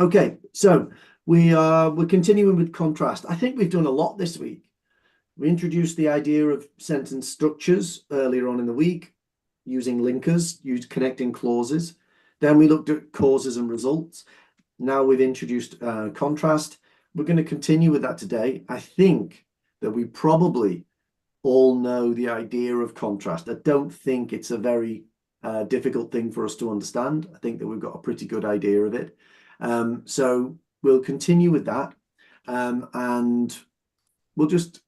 Okay, so we're continuing with contrast. I think we've done a lot this week. We introduced the idea of sentence structures earlier on in the week, using linkers, connecting clauses. Then we looked at causes and results. Now we've introduced contrast. We're going to continue with that today. I think that we probably all know the idea of contrast. I don't think it's a very difficult thing for us to understand. I think that we've got a pretty good idea of it. So we'll continue with that, and we'll just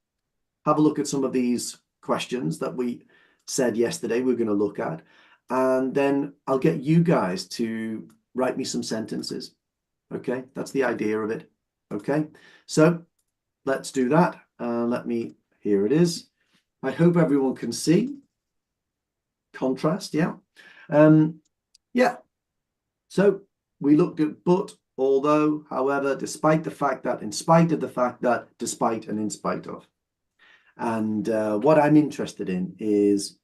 have a look at some of these questions that we said yesterday we're going to look at, and then I'll get you guys to write me some sentences. Okay, that's the idea of it. Okay, so let's do that. Here it is. I hope everyone can see. Contrast, yeah. Yeah. So we looked at but, although, however, despite the fact that, in spite of the fact that, despite and in spite of. And what I'm interested in is,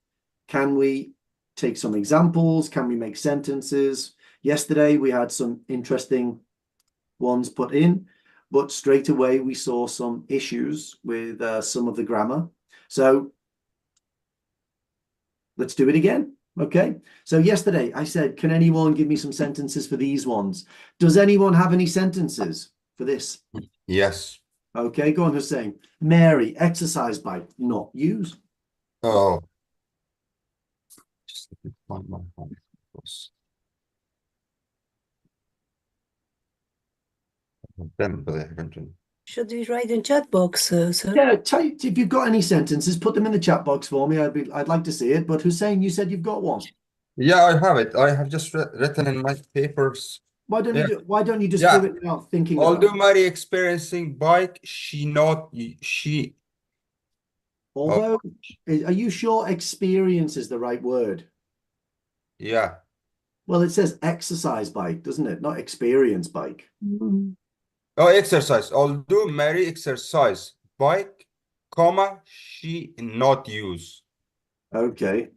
can we take some examples? Can we make sentences? Yesterday we had some interesting ones put in, but straight away we saw some issues with some of the grammar. So let's do it again. Okay, so yesterday I said, can anyone give me some sentences for these ones? Does anyone have any sentences for this? Yes. Okay, go on, Hussein. Mary, exercise bike, not use. Oh. Just let me find my phone. But I haven't. Should we write in chat box, sir? Yeah, if you've got any sentences, put them in the chat box for me. I'd like to see it. But Hussein, you said you've got one. Yeah, I have it. I have just written in my papers. Why don't you just Yeah. do it now, thinking Although about it? Mary experiencing bike, she. Although, are you sure experience is the right word? Yeah. Well, it says exercise bike, doesn't it? Not experience bike. Oh, exercise. Although Mary exercise bike, comma, she not use. Okay.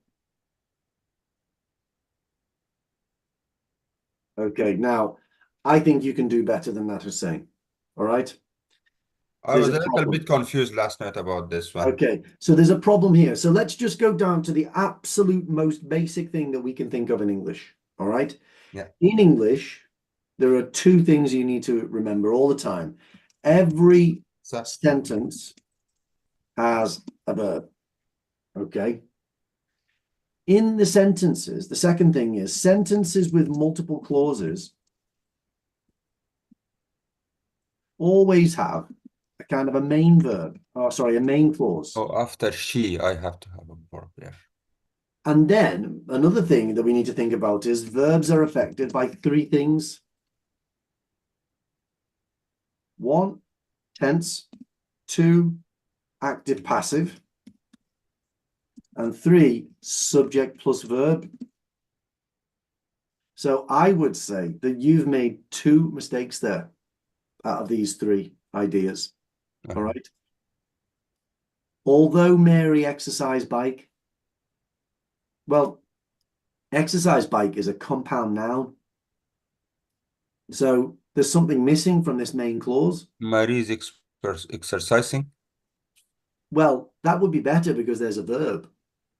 Okay, now I think you can do better than that, Hussein. All right. I was a little bit confused last night about this one. Okay, so there's a problem here. So let's just go down to the absolute most basic thing that we can think of in English. All right. Yeah. In English, there are two things you need to remember all the time. Every sentence has a verb. Okay. In the sentences, the second thing is sentences with multiple clauses always have a kind of a main verb. Oh, sorry, a main clause. Oh, after she, I have to have a verb. Yeah. And then another thing that we need to think about is verbs are affected by three things. One, tense. Two, active passive. And three, subject plus verb. So I would say that you've made two mistakes there out of these three ideas. All right. Although Mary exercised bike, well, exercise bike is a compound noun. So there's something missing from this main clause. Mary is exercising. Well, that would be better because there's a verb.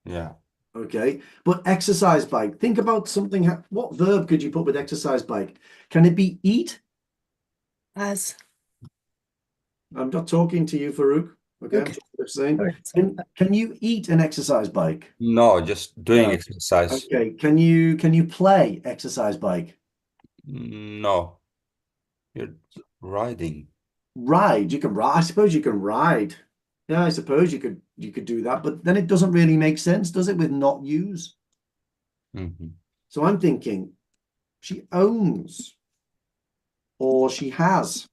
Yeah. Okay. But exercise bike, think about something. What verb could you put with exercise bike? Can it be eat? As. I'm not talking to you, Farouk. Okay. Okay. I'm saying, can you eat an exercise bike? No, just doing exercise. Okay. Can you play exercise bike? No. You're riding. Ride. You can ride. I suppose you can ride. Yeah, I suppose you could do that, but then it doesn't really make sense, does it, with not use? So I'm thinking she owns or she has.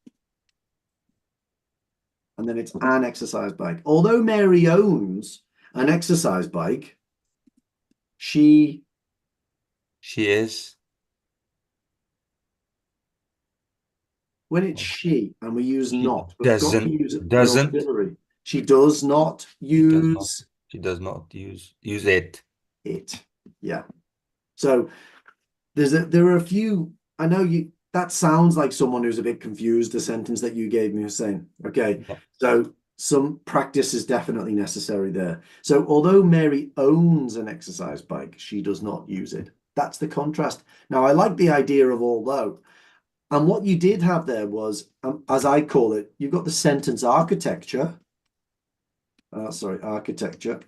And then it's an exercise bike. Although Mary owns an exercise bike, she is. When it's she and we use not, we've doesn't got to use an auxiliary. She does not use. She does not use it. Yeah. So there are a few. I know that sounds like someone who's a bit confused, the sentence that you gave me, Hussein. Okay, Yeah. so some practice is definitely necessary there. So although Mary owns an exercise bike, she does not use it. That's the contrast. Now, I like the idea of although. And what you did have there was, as I call it, you've got the sentence architecture. Architecture.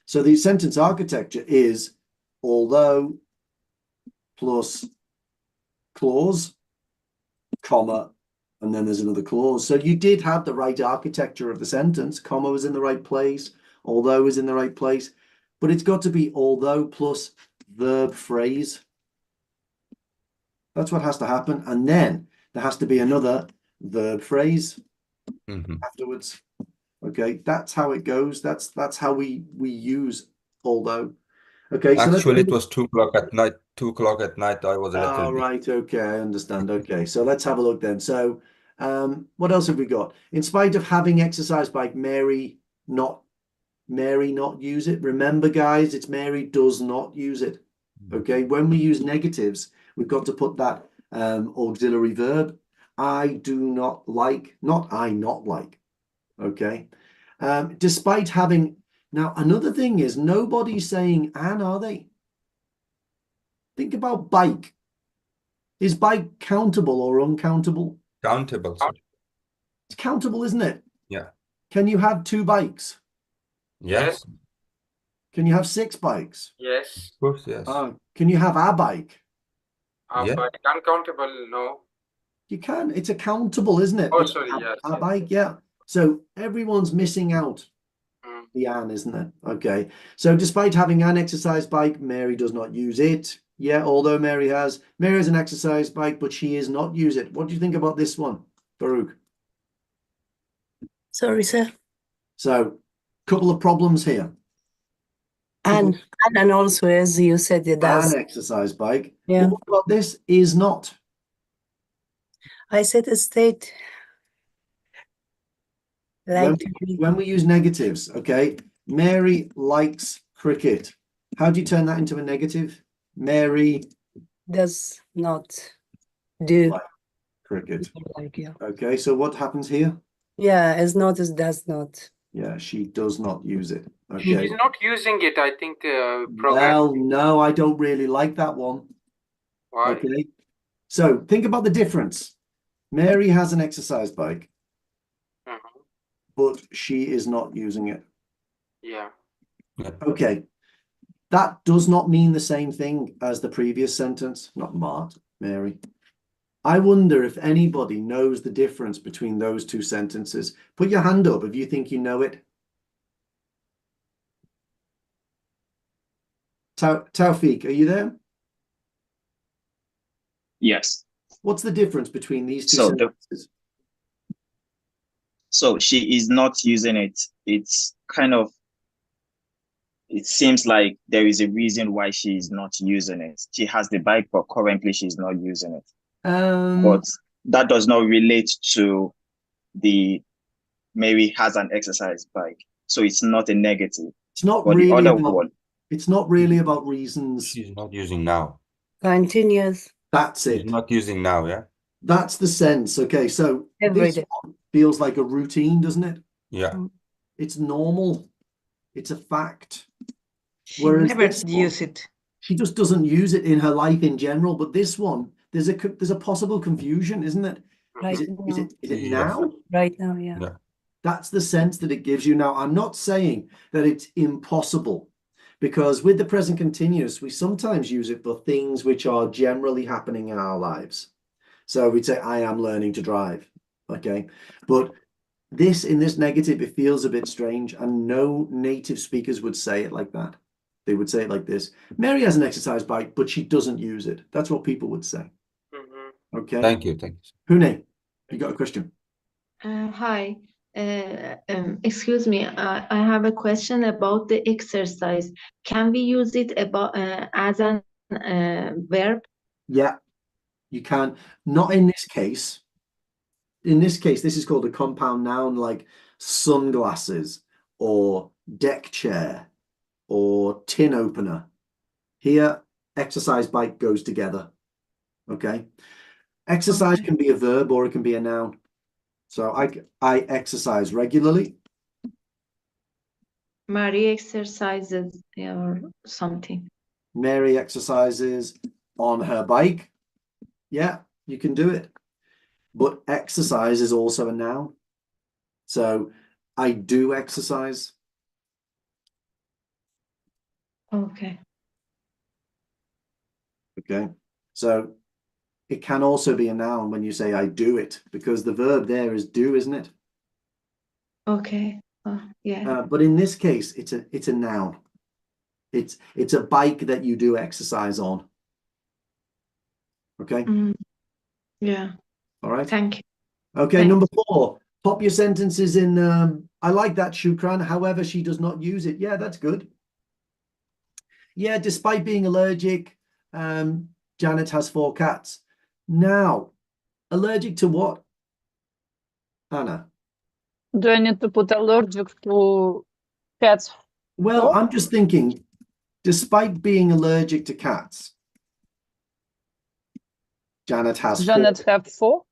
So the sentence architecture is although plus clause, comma, and then there's another clause. So you did have the right architecture of the sentence. Comma was in the right place, although is in the right place, but it's got to be although plus verb phrase. That's what has to happen. And then there has to be another verb phrase afterwards. Okay, that's how it goes. That's how we use although. Okay, so actually it was 2 o'clock at night. 2 o'clock at night. I was a little bit. Right, okay, I understand. Okay, so let's have a look then. So what else have we got? In spite of having exercise bike, Mary not use it. Remember, guys, it's Mary does not use it. Okay, when we use negatives, we've got to put that auxiliary verb. I do not like, not I not like. Okay, despite having, now another thing is nobody's saying an, are they? Think about bike. Is bike countable or uncountable? Countable, sir. It's countable, isn't it? Yeah. Can you have 2 bikes? Yes. Can you have 6 bikes? Yes. Of course, yes. Can you have a bike? Yeah. But uncountable, no. You can. It's a countable, isn't it? Oh, It's sorry, yes, a yes. bike, yeah. So everyone's missing out Mm. the an, isn't it? Okay. So despite having an exercise bike, Mary does not use it. Yeah, although Mary has an exercise bike, but she is not use it. What do you think about this one, Baruch? Sorry, sir. So, couple of problems here. And also, as you said, it does. An exercise bike. Yeah. But what about this? Is not. I said a state. When, Like to be. when we use negatives, okay? Mary likes cricket. How do you turn that into a negative? Mary Does not do. Like cricket. Like, yeah. Okay, so what happens here? Yeah, as not as does not. Yeah, she does not use it. She Okay. is not using it, I think, program. Well, no, I don't really like that one. Why? Okay. So think about the difference. Mary has an exercise bike, Mhm. but she is not using it. Yeah. Okay. That does not mean the same thing as the previous sentence. Not Mart, Mary. I wonder if anybody knows the difference between those 2 sentences. Put your hand up if you think you know it. Taufik, are you there? Yes. What's the difference between these 2 So sentences? So she is not using it. It's kind of, it seems like there is a reason why she is not using it. She has the bike, but currently she's not using it. But that does not relate to the Mary has an exercise bike. So it's not a negative. It's not But really the other about, one, it's not really about reasons. She's not using now. Continuous. That's She's it. not using now, yeah? That's the sense. Okay, so Every this day. one feels like a routine, doesn't it? Yeah. It's normal. It's a fact. She Whereas never this one, use it. she just doesn't use it in her life in general. But this one, there's a possible confusion, isn't it? Right Is now. it Yes. now? Right now, yeah. Yeah. That's the sense that it gives you. Now, I'm not saying that it's impossible, because with the present continuous, we sometimes use it for things which are generally happening in our lives. So we'd say, I am learning to drive. Okay. But this, in this negative, it feels a bit strange, and no native speakers would say it like that. They would say it like this. Mary has an exercise bike, but she doesn't use it. That's what people would say. Mhm. Okay. Thank you. Thank you. Hune, you got a question? Hi. Excuse me. I have a question about the exercise. Can we use it about as an verb? Yeah, you can. Not in this case. In this case, this is called a compound noun, like sunglasses or deck chair or tin opener. Here, exercise bike goes together. Okay. Exercise Okay. can be a verb or it can be a noun. So I exercise regularly. Mary exercises or something. Mary exercises on her bike. Yeah, you can do it. But exercise is also a noun. So I do exercise. Okay. Okay. So it can also be a noun when you say I do it, because the verb there is do, isn't it? Okay. Yeah. But in this case, it's a noun. It's a bike that you do exercise on. Okay. Yeah. All right. Thank you. Okay. Thanks. Number 4. Pop your sentences in. I like that, Shukran. However, she does not use it. Yeah, that's good. Yeah, despite being allergic, Janet has 4 cats. Now, allergic to what, Anna? Do I need to put allergic to cats? Well, Oh. I'm just thinking, despite being allergic to cats, Janet has 4. Janet have 4?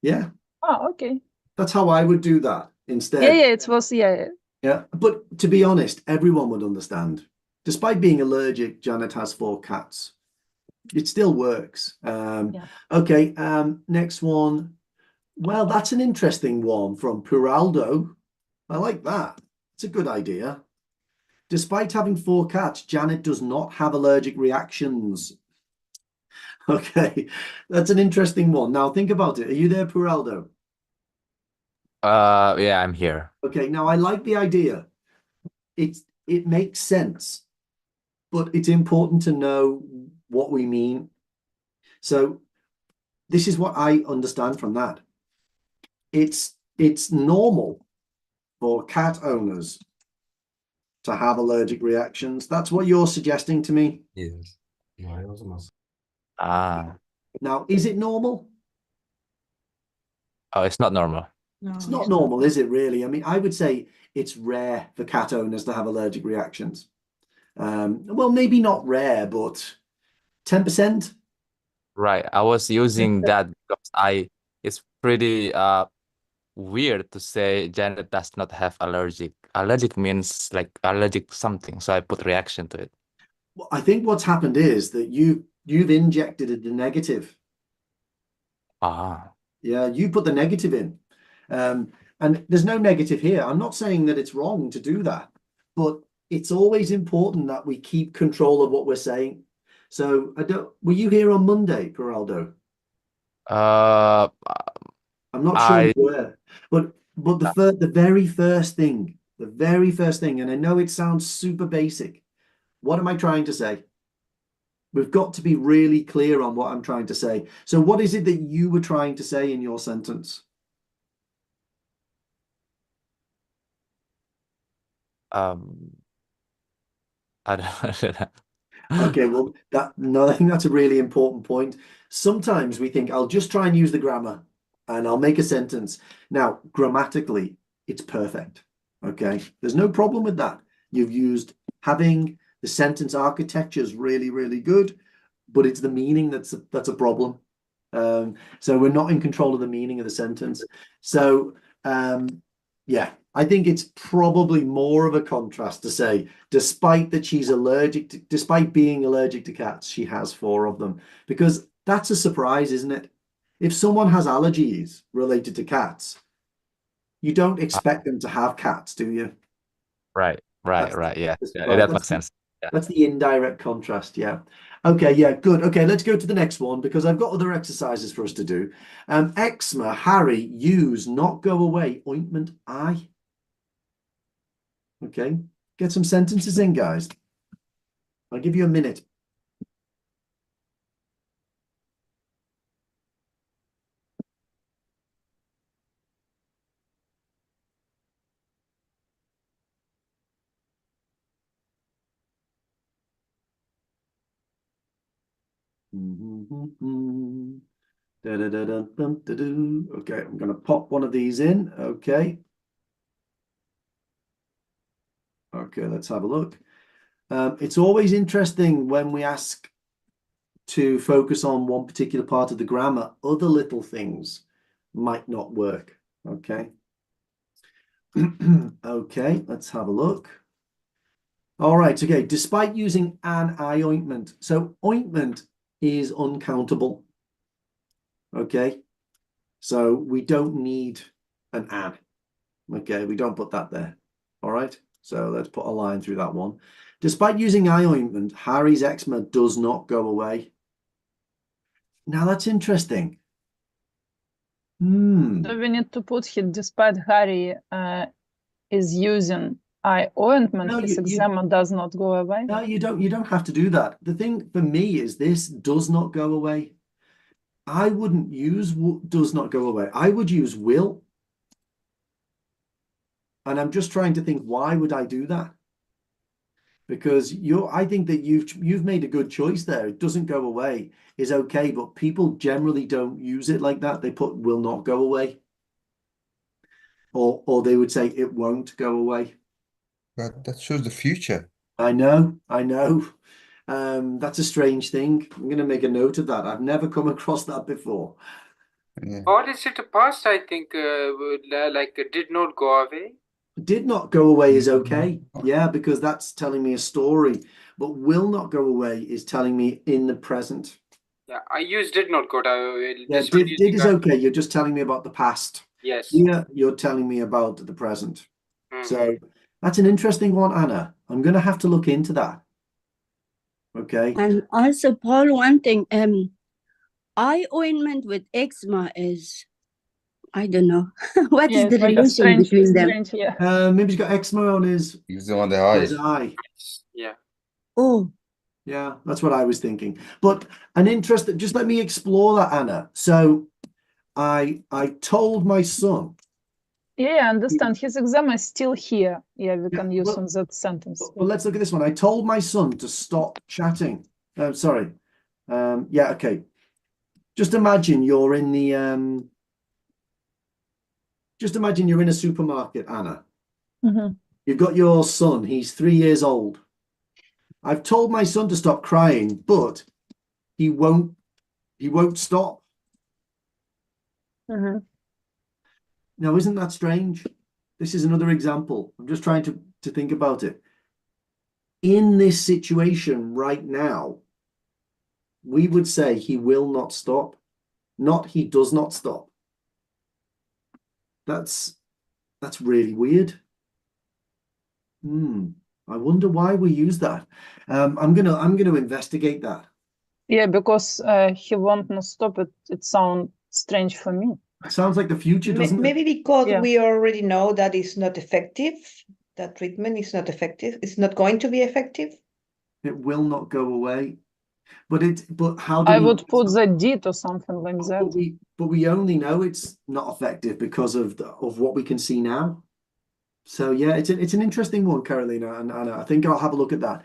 Yeah, Ah, okay. that's how I would do that instead. Yeah, it was, yeah. Yeah, but to be honest, everyone would understand. Despite being allergic, Janet has 4 cats. It still works. Yeah. Okay, next one. Well, that's an interesting one from Puraldo. I like that. It's a good idea. Despite having 4 cats, Janet does not have allergic reactions. Okay, that's an interesting one. Now think about it. Are you there, Puraldo? Yeah, I'm here. Okay, now I like the idea. It makes sense, but it's important to know what we mean. So this is what I understand from that. It's normal for cat owners to have allergic reactions. That's what you're suggesting to me. Yes. Ah, Now, is it normal? oh, it's not normal. No, It's not normal, is it really? I mean, I would say it's rare for cat owners to have allergic reactions. Well, maybe not rare, but 10%? Right. I was using that because it's pretty weird to say Janet does not have allergic. Allergic means like allergic to something, so I put reaction to it. Well, I think what's happened is that you've injected the negative. Ah, Yeah, you put the negative in. And there's no negative here. I'm not saying that it's wrong to do that, but it's always important that we keep control of what we're saying. So were you here on Monday, Geraldo? uh, I'm not sure I you were, but the very first thing, and I know it sounds super basic. What am I trying to say? We've got to be really clear on what I'm trying to say. So what is it that you were trying to say in your sentence? I don't Okay, well, I think that's a really important point. Sometimes we think I'll just try and use the grammar and I'll make a sentence. Now, grammatically, it's perfect. Okay, there's no problem with that. You've used having the sentence architecture is really, really good, but it's the meaning that's a problem. So we're not in control of the meaning of the sentence. So yeah, I think it's probably more of a contrast to say, despite being allergic to cats, she has 4 of them, because that's a surprise, isn't it? If someone has allergies related to cats, you don't expect them to have cats, do you? Right. Yeah, Right, that makes sense. Yeah. That's the indirect contrast. Yeah. Okay. Yeah. Good. Okay. Let's go to the next one because I've got other exercises for us to do. Eczema, Harry, use, not go away, ointment, I. Okay. Get some sentences in, guys. I'll give you a minute. Okay, I'm going to pop one of these in. Okay. Okay, let's have a look. It's always interesting when we ask to focus on one particular part of the grammar, other little things might not work. Okay. Okay, let's have a look. All right, okay, despite using an eye ointment. So ointment is uncountable. Okay, so we don't need an an. Okay, we don't put that there. All right, so let's put a line through that one. Despite using eye ointment, Harry's eczema does not go away. Now that's interesting. So we need to put here, despite Harry is using eye ointment, No, his you- eczema does not go away. No, you don't have to do that. The thing for me is this does not go away. I wouldn't use does not go away. I would use will. And I'm just trying to think, why would I do that? Because I think that you've made a good choice there. It doesn't go away is okay, but people generally don't use it like that. They put will not go away. Or they would say it won't go away. But that shows the future. I know. That's a strange thing. I'm going to make a note of that. I've never come across that before. Yeah. Or is it a past? I think like did not go away. Did not go away is okay. Yeah, because that's telling me a story. But will not go away is telling me in the present. Yeah, I use did not go away. Yeah, did is okay. You're just telling me about the past. Yes. Here, you're telling me about the present. Mhm. So that's an interesting one, Anna. I'm going to have to look into that. Okay. And also, Paul, one thing, eye ointment with eczema is, I don't know, what is Yeah, the it's like a relation strange, between them? strange, yeah. Maybe he's got eczema on his He's on the eyes. eye. Yeah. Oh, Yeah, that's what I was thinking. But an interest, just let me explore that, Anna. So I told my son. Yeah, I understand. His eczema is still here. Yeah, we can use well- on that sentence. Well, let's look at this one. I told my son to stop chatting. Sorry. Yeah, okay. Just imagine you're in the just imagine you're in a supermarket, Anna. Mhm. You've got your son, he's 3 years old. I've told my son to stop crying, but he won't stop. Mhm. Now, isn't that strange? This is another example. I'm just trying to think about it. In this situation right now, we would say he will not stop, not he does not stop. That's really weird. I wonder why we use that. I'm gonna investigate that. Yeah, because he won't not stop it. It sounds strange for me. It sounds like the future, doesn't it? Maybe because Yeah. we already know that it's not effective. That treatment is not effective. It's not going to be effective. It will not go away. But how do I we? would put the did or something like But that. we only know it's not effective because of what we can see now. So yeah, it's an interesting one, Carolina and Anna. I think I'll have a look at that.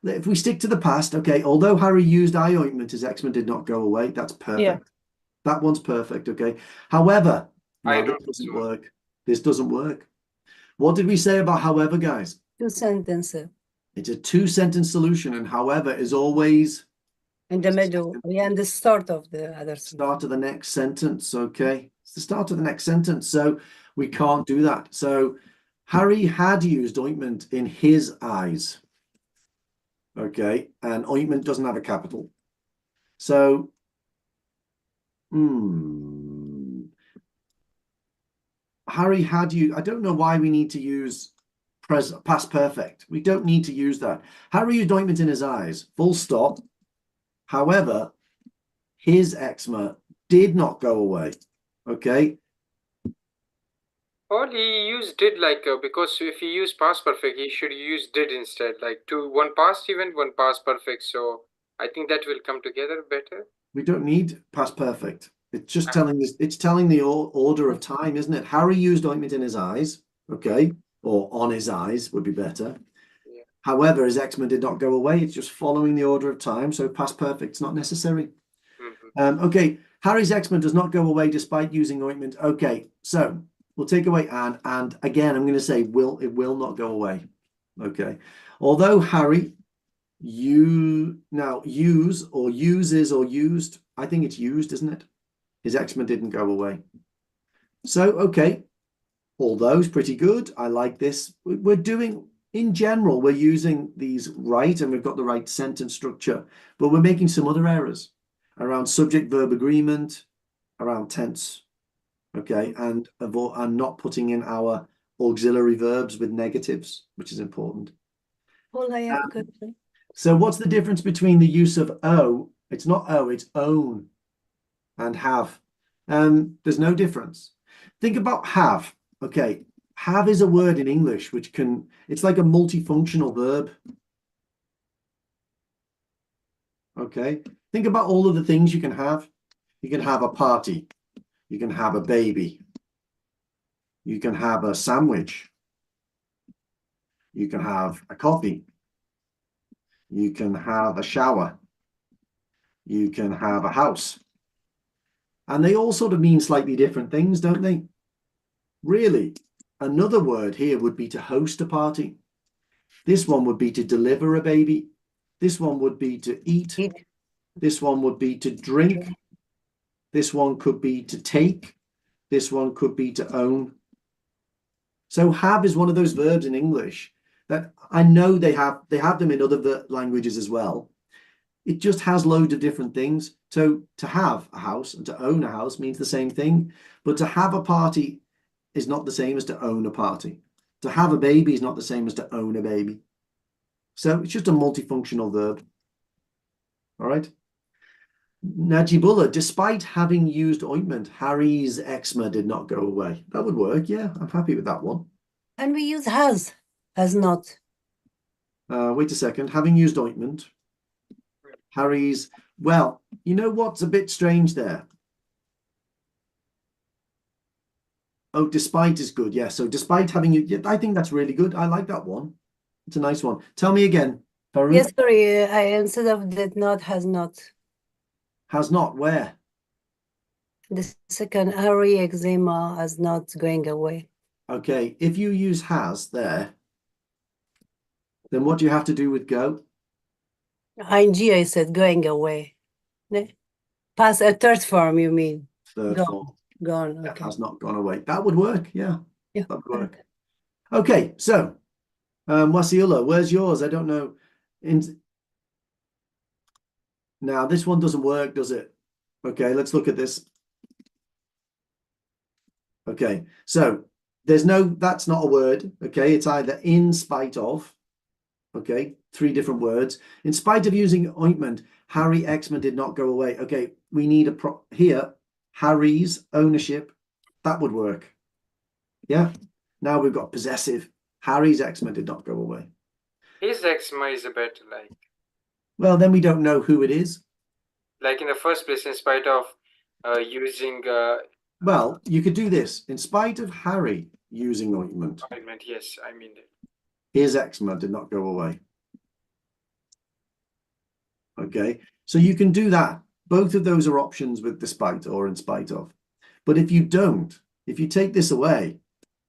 If we stick to the past, okay, although Harry used eye ointment, his eczema did not go away. That's perfect. Yeah. That one's perfect, okay. However, I no, don't this doesn't so. work. This doesn't work. What did we say about however, guys? 2 sentences It's a 2-sentence solution, and however is always in the middle. Yeah, and the start of the other sentence. start of the next sentence, okay? It's the start of the next sentence, so we can't do that. So Harry had used ointment in his eyes, okay? And ointment doesn't have a capital. So, Harry had used, I don't know why we need to use past perfect. We don't need to use that. Harry used ointment in his eyes, full stop. However, his eczema did not go away, okay? Or he used did like because if he used past perfect, he should use did instead. Like one past event, one past perfect. So I think that will come together better. We don't need past perfect. It's just telling this. It's telling the order of time, isn't it? Harry used ointment in his eyes, okay, or on his eyes would be better. Yeah. However, his eczema did not go away. It's just following the order of time, so past perfect's not necessary. Okay, Harry's eczema does not go away despite using ointment. Okay, so we'll take away and again, I'm going to say it will not go away. Okay, although Harry use or uses or used. I think it's used, isn't it? His eczema didn't go away. So, okay. All those pretty good. I like this. We're doing, in general, we're using these right, and we've got the right sentence structure, but we're making some other errors around subject-verb agreement, around tense, okay, and not putting in our auxiliary verbs with negatives, which is important. Well, I have a question. So what's the difference between the use of O? It's not O, it's own, and have. There's no difference. Think about have. Okay, have is a word in English which it's like a multifunctional verb. Okay, think about all of the things you can have. You can have a party. You can have a baby. You can have a sandwich. You can have a coffee. You can have a shower. You can have a house. And they all sort of mean slightly different things, don't they? Really, another word here would be to host a party. This one would be to deliver a baby. This one would be to eat. This one would be to drink. This one could be to take. This one could be to own. So have is one of those verbs in English that I know they have them in other languages as well. It just has loads of different things. So to have a house and to own a house means the same thing, but to have a party is not the same as to own a party. To have a baby is not the same as to own a baby. So it's just a multifunctional verb. All right. Najibullah, despite having used ointment, Harry's eczema did not go away. That would work. Yeah, I'm happy with that one. And we use has not. Wait a second. Having used ointment, Harry's, well, you know what's a bit strange there? Oh, despite is good. Yeah. So despite having you, I think that's really good. I like that one. It's a nice one. Tell me again, Farouk. Yes, sorry. Instead of did not, has not. Has not. Where? The second Harry eczema is not going away. Okay. If you use has there, then what do you have to do with go? ING, I said going away. Past a third form, you mean? Third Gone. form. Gone. That Okay. has not gone away. That would work. Yeah. Yeah. That would work. Okay. So, Wasiula, where's yours? I don't know. Now, this one doesn't work, does it? Okay, let's look at this. Okay, so that's not a word. Okay, it's either in spite of. Okay, 3 different words. In spite of using ointment, Harry eczema did not go away. Okay, we need here, Harry's ownership. That would work. Yeah. Now we've got possessive. Harry's eczema did not go away. His eczema is a bit like. Well, then we don't know who it is. Like in the first place, in spite of using. Well, you could do this. In spite of Harry using ointment. Ointment, yes, I mean it. His eczema did not go away. Okay, so you can do that. Both of those are options with despite or in spite of. But if you don't, if you take this away,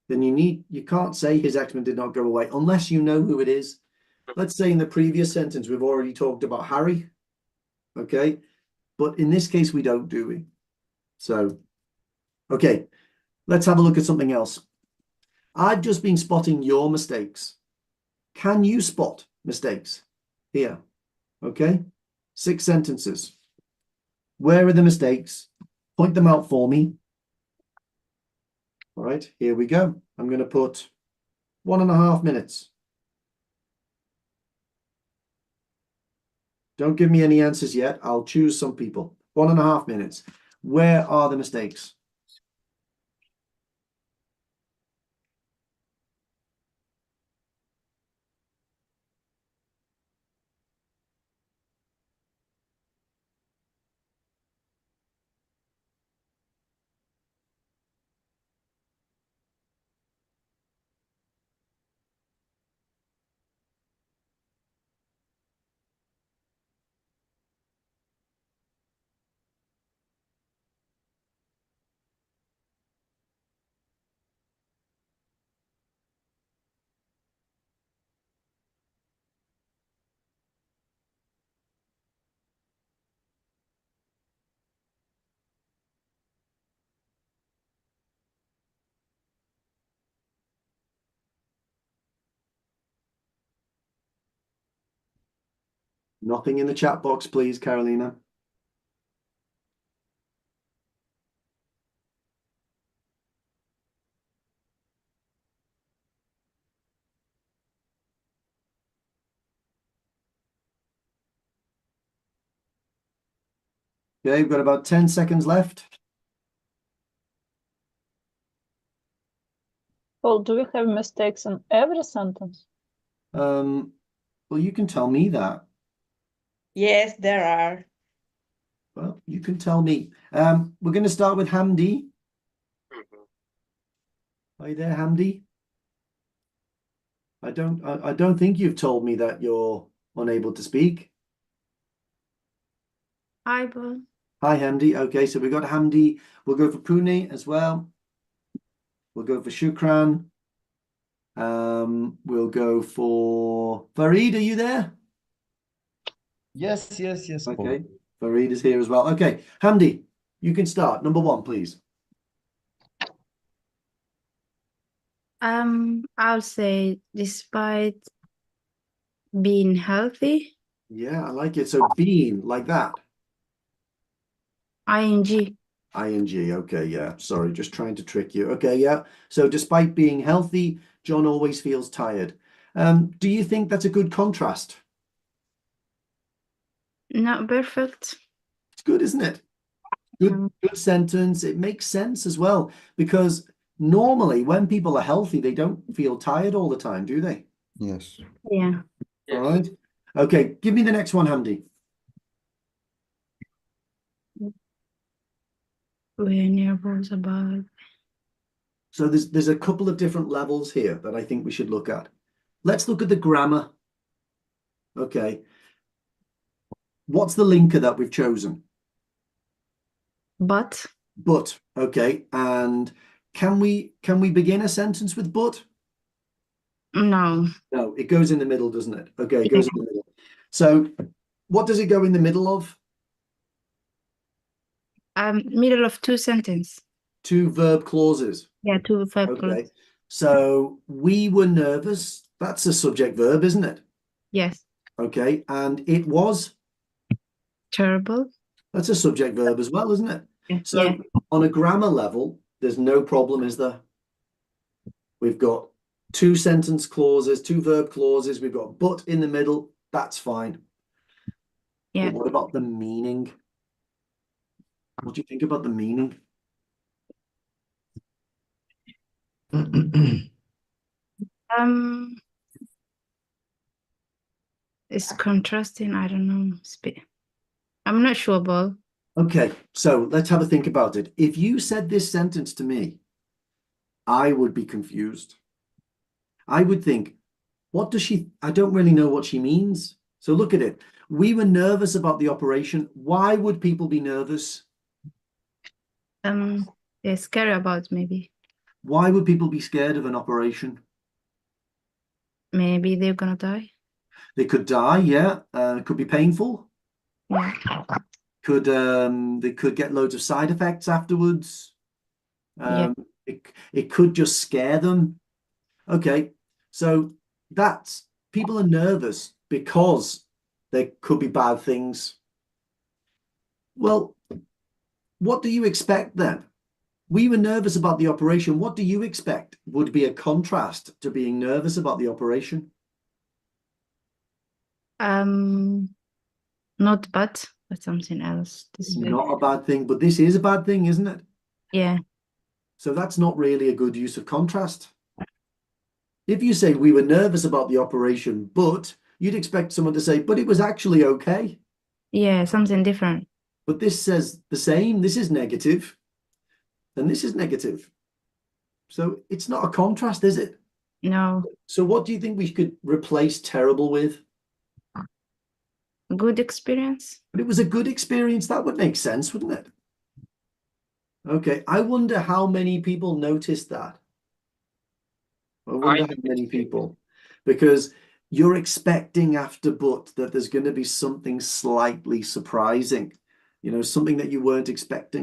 then you can't say his eczema did not go away unless you know who it is. Let's say in the previous sentence, we've already talked about Harry. Okay, but in this case, we don't, do we? So, okay, let's have a look at something else. I've just been spotting your mistakes. Can you spot mistakes here? Okay, 6 sentences. Where are the mistakes? Point them out for me. All right, here we go. I'm going to put 1.5 minutes. Don't give me any answers yet. I'll choose some people. 1.5 minutes. Where are the mistakes? Nothing in the chat box, please, Carolina. Okay, we've got about 10 seconds left. Well, do we have mistakes in every sentence? Well, you can tell me that. Yes, there are. Well, you can tell me. We're going to start with Hamdi. Are you there, Hamdi? I don't think you've told me that you're unable to speak. Hi, Paul. Hi, Hamdi. Okay, so we've got Hamdi. We'll go for Pune as well. We'll go for Shukran. We'll go for Farid. Are you there? Yes, Paul. Okay, Farid is here as well. Okay, Hamdi, you can start. Number 1, please. I'll say despite being healthy, Yeah, I like it. So being like that. ing. ING. Okay, yeah. Sorry, just trying to trick you. Okay, yeah. So despite being healthy, John always feels tired. Do you think that's a good contrast? Not perfect. It's good, isn't it? Good sentence. It makes sense as well, because normally when people are healthy, they don't feel tired all the time, do they? Yes. Yeah. All right. Okay, give me the next one, Hamdi. We're nervous about. So there's a couple of different levels here that I think we should look at. Let's look at the grammar. Okay. What's the linker that we've chosen? But. But. Okay. And can we begin a sentence with but? No. No, it goes in the middle, doesn't it? Okay, it goes in the middle. So what does it go in the middle of? Middle of 2 sentences. 2 verb clauses. Yeah, 2 verb clauses. Okay. So we were nervous. That's a subject verb, isn't it? Yes. Okay. And it was? Terrible. That's a subject verb as well, isn't it? Yeah. So yeah. on a grammar level, there's no problem, is there? We've got 2 sentence clauses, 2 verb clauses. We've got but in the middle. That's fine. Yeah. But what about the meaning? What do you think about the meaning? It's contrasting. I don't know. I'm not sure, Paul. Okay, so let's have a think about it. If you said this sentence to me, I would be confused. I would think, what does she, I don't really know what she means. So look at it. We were nervous about the operation. Why would people be nervous? They're scared about maybe. Why would people be scared of an operation? Maybe they're gonna die. They could die, yeah. It could be painful. Yeah. They could get loads of side effects afterwards. Yeah. It could just scare them. Okay, so that's people are nervous because there could be bad things. Well, what do you expect then? We were nervous about the operation. What do you expect would be a contrast to being nervous about the operation? Not bad, but something else. It's not a bad thing, but this is a bad thing, isn't it? Yeah. So that's not really a good use of contrast. If you say we were nervous about the operation, but you'd expect someone to say, but it was actually okay. Yeah, something different. But this says the same. This is negative, and this is negative. So it's not a contrast, is it? No. So what do you think we could replace terrible with? Good experience. But it was a good experience. That would make sense, wouldn't it? Okay, I wonder how many people noticed that. I wonder how many people, because you're expecting after but that there's going to be something slightly surprising, something that you weren't expecting.